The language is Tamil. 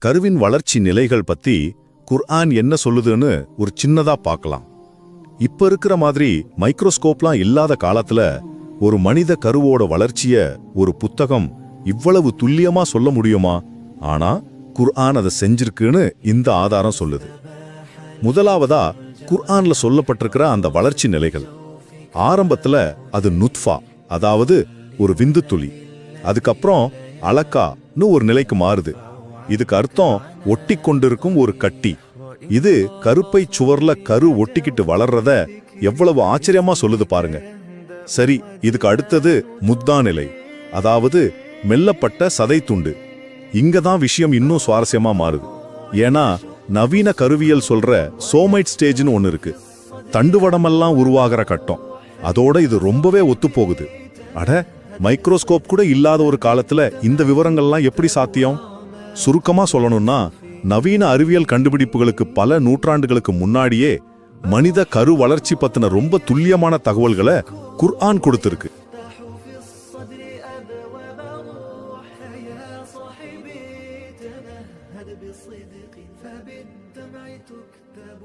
கருவின் வளர்ச்சி நிலைகள் பத்தி குர்ஆன் என்ன சொல்லுதுன்னு ஒரு சின்னதா பார்க்கலாம். இப்ப இருக்கிற மாதிரி மைக்ரோஸ்கோப்லாம் இல்லாத காலத்துல ஒரு மனித கருவோட வளர்ச்சிய ஒரு புத்தகம் இவ்வளவு துல்லியமா சொல்ல முடியுமா? ஆனா குர்ஆன் அதை செஞ்சிருக்குன்னு இந்த ஆதாரம் சொல்லுது. முதலாவதா குர்ஆன்ல சொல்லப்பட்டிருக்கிற அந்த வளர்ச்சி நிலைகள். ஆரம்பத்துல அது நுத்ஃபா, அதாவது ஒரு விந்து துளி. அதுக்கப்புறம் அலக்கான்னு ஒரு நிலைக்கு மாறுது. இதுக்கு அர்த்தம் ஒட்டி கொண்டிருக்கும் ஒரு கட்டி. இது கருப்பை சுவர்ல கரு ஒட்டிக்கிட்டு வளர்றத எவ்வளவு ஆச்சரியமா சொல்லுது பாருங்க. சரி, இதுக்கு அடுத்தது முத்தா நிலை, அதாவது மெல்லப்பட்ட சதை துண்டு. இங்கதான் விஷயம் இன்னும் சுவாரஸ்யமா மாறுது. ஏன்னா நவீன கருவியல் சொல்ற சோமைட் ஸ்டேஜ்னு ஒன்னு இருக்கு. தண்டுவடமெல்லாம் உருவாகிற கட்டம். அதோட இது ரொம்பவே ஒத்து போகுது. அட, மைக்ரோஸ்கோப் கூட இல்லாத ஒரு காலத்துல இந்த விவரங்கள்லாம் எப்படி சாத்தியம்? சுருக்கமா சொல்லணும்னா, நவீன அறிவியல் கண்டுபிடிப்புகளுக்கு பல நூற்றாண்டுகளுக்கு முன்னாடியே மனித கரு வளர்ச்சி பத்தின ரொம்ப துல்லியமான தகவல்களை குர்ஆன் கொடுத்திருக்கு. فبالدمع تكتب